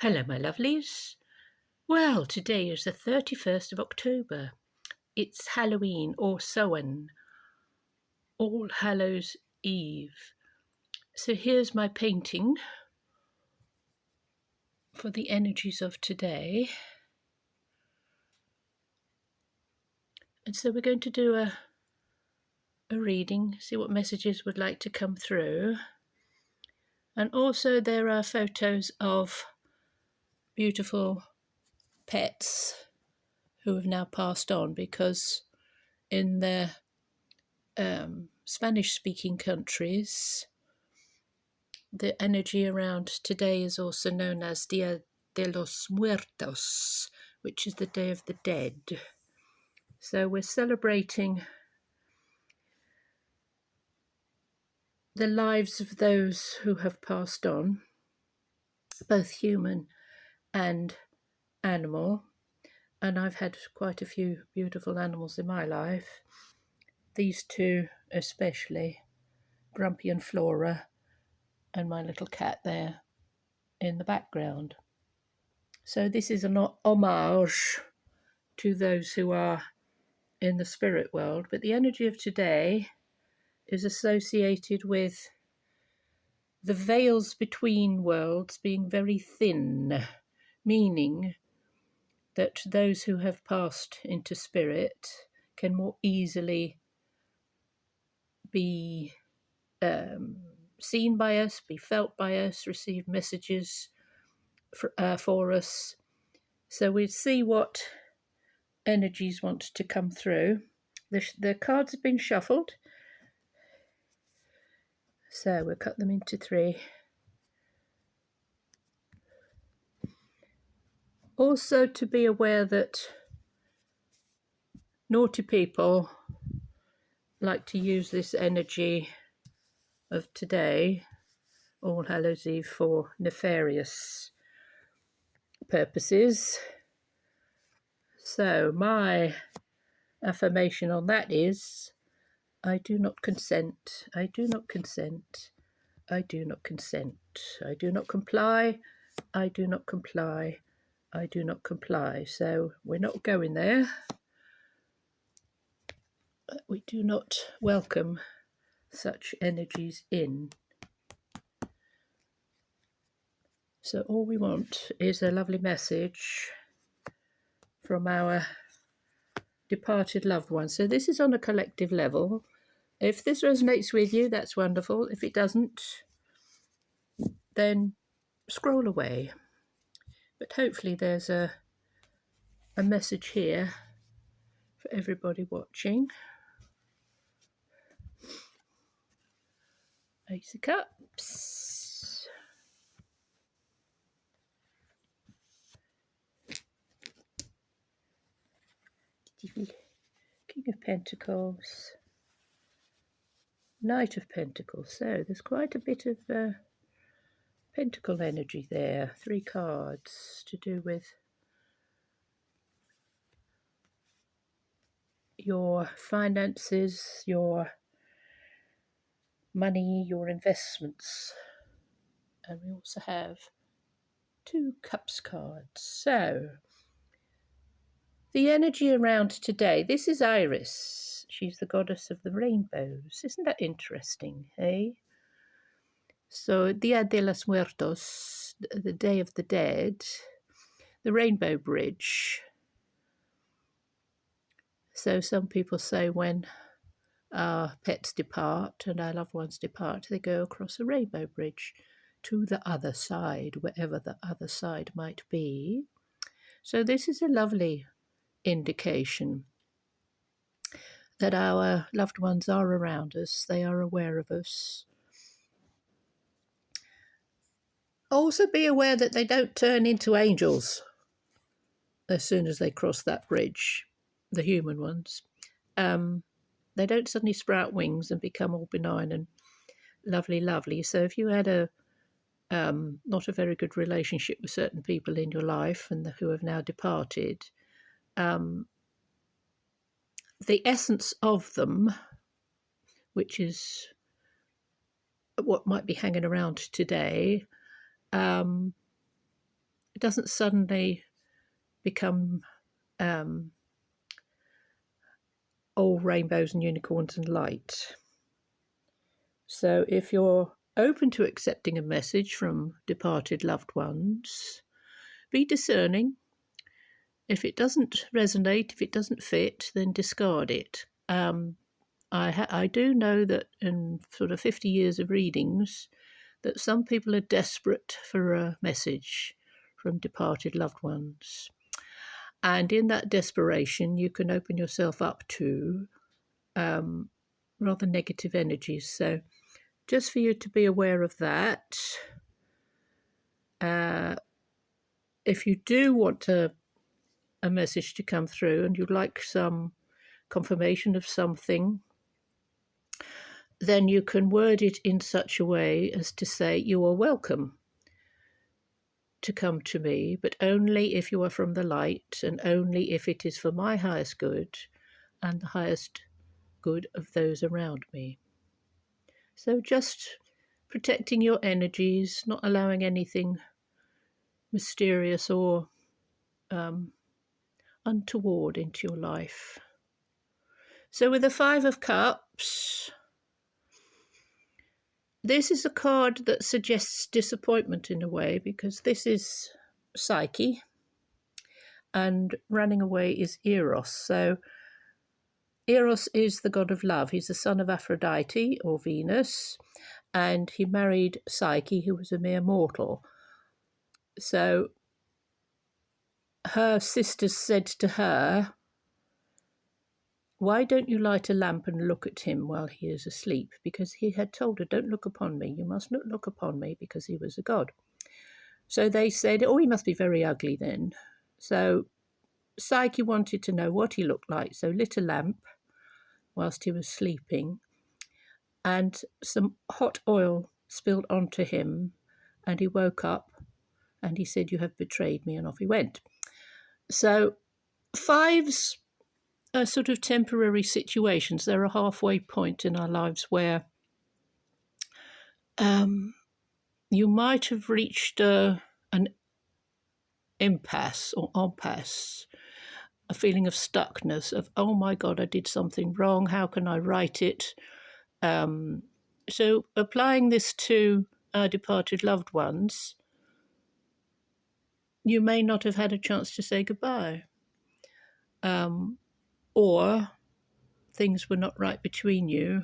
Hello, my lovelies. Well, today is the 31st of October. It's Halloween or Samhain, All Hallows Eve. So here's my painting for the energies of today. And so we're going to do a reading, see what messages would like to come through. And also there are photos of beautiful pets who have now passed on because in the Spanish-speaking countries, the energy around today is also known as Dia de los Muertos, which is the Day of the Dead. So we're celebrating the lives of those who have passed on, both human and animal. And I've had quite a few beautiful animals in my life. These two especially, Grumpy and Flora, and my little cat there in the background. So this is an homage to those who are in the spirit world, but the energy of today is associated with the veils between worlds being very thin, meaning that those who have passed into spirit can more easily be seen by us, be felt by us, receive messages for us. So we see what energies want to come through. The cards have been shuffled, so we'll cut them into three. Also to be aware that naughty people like to use this energy of today, All Hallows Eve, for nefarious purposes. So my affirmation on that is, I do not consent, I do not consent, I do not consent, I do not comply, I do not comply, I do not comply. So we're not going there. We do not welcome such energies in. So all we want is a lovely message from our departed loved ones. So this is on a collective level. If this resonates with you, that's wonderful. If it doesn't, then scroll away. But hopefully there's a message here for everybody watching. Ace of Cups. King of Pentacles. Knight of Pentacles. So there's quite a bit of pentacle energy there. 3 cards to do with your finances, your money, your investments. And we also have 2 Cups cards. So the energy around today, this is Iris. She's the goddess of the rainbows. Isn't that interesting, eh? So Dia de los Muertos, the Day of the Dead, the Rainbow Bridge. So some people say when our pets depart and our loved ones depart, they go across a rainbow bridge to the other side, wherever the other side might be. So this is a lovely indication that our loved ones are around us, they are aware of us. Also be aware that they don't turn into angels as soon as they cross that bridge, the human ones. They don't suddenly sprout wings and become all benign and lovely. So if you had a not a very good relationship with certain people in your life and who have now departed, the essence of them, which is what might be hanging around today, it doesn't suddenly become all rainbows and unicorns and light. So if you're open to accepting a message from departed loved ones, be discerning. If it doesn't resonate, if it doesn't fit, then discard it. I do know that in sort of 50 years of readings, that some people are desperate for a message from departed loved ones. And in that desperation, you can open yourself up to rather negative energies. So just for you to be aware of that. If you do want a message to come through and you'd like some confirmation of something, then you can word it in such a way as to say, you are welcome to come to me, but only if you are from the light and only if it is for my highest good and the highest good of those around me. So just protecting your energies, not allowing anything mysterious or untoward into your life. So with the Five of Cups, this is a card that suggests disappointment in a way, because this is Psyche and running away is Eros. So Eros is the god of love. He's the son of Aphrodite or Venus, and he married Psyche, who was a mere mortal. So her sisters said to her, why don't you light a lamp and look at him while he is asleep? Because he had told her, don't look upon me. You must not look upon me, because he was a god. So they said, oh, he must be very ugly then. So Psyche wanted to know what he looked like, so lit a lamp whilst he was sleeping, and some hot oil spilled onto him, and he woke up and he said, you have betrayed me, and off he went. So fives are sort of temporary situations. They're a halfway point in our lives where you might have reached an impasse or impasse, a feeling of stuckness, of, oh my God, I did something wrong. How can I right it? So applying this to our departed loved ones, you may not have had a chance to say goodbye. Or things were not right between you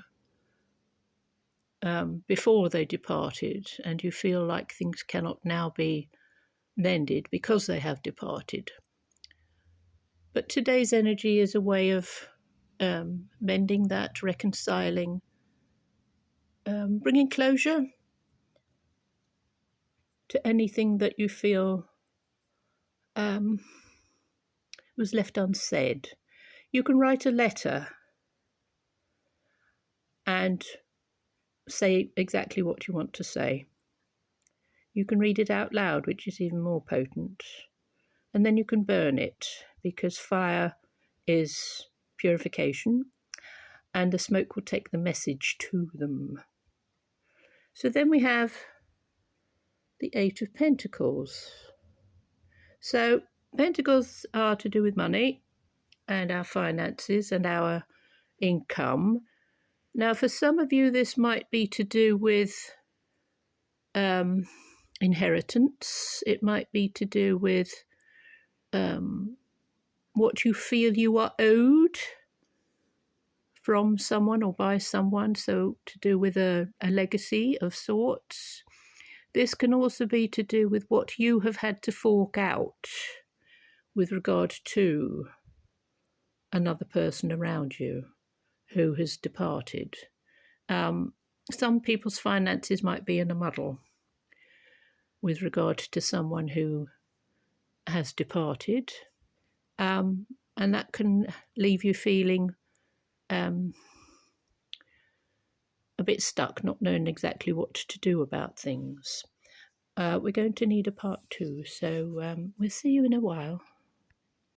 before they departed, and you feel like things cannot now be mended because they have departed. But today's energy is a way of mending that, reconciling, bringing closure to anything that you feel was left unsaid. You can write a letter and say exactly what you want to say. You can read it out loud, which is even more potent. And then you can burn it, because fire is purification, and the smoke will take the message to them. So then we have the Eight of Pentacles. So Pentacles are to do with money and our finances and our income. Now, for some of you, this might be to do with inheritance. It might be to do with what you feel you are owed from someone or by someone, so to do with a legacy of sorts. This can also be to do with what you have had to fork out with regard to another person around you who has departed. Some people's finances might be in a muddle with regard to someone who has departed, and that can leave you feeling a bit stuck, not knowing exactly what to do about things. We're going to need a part 2, so we'll see you in a while.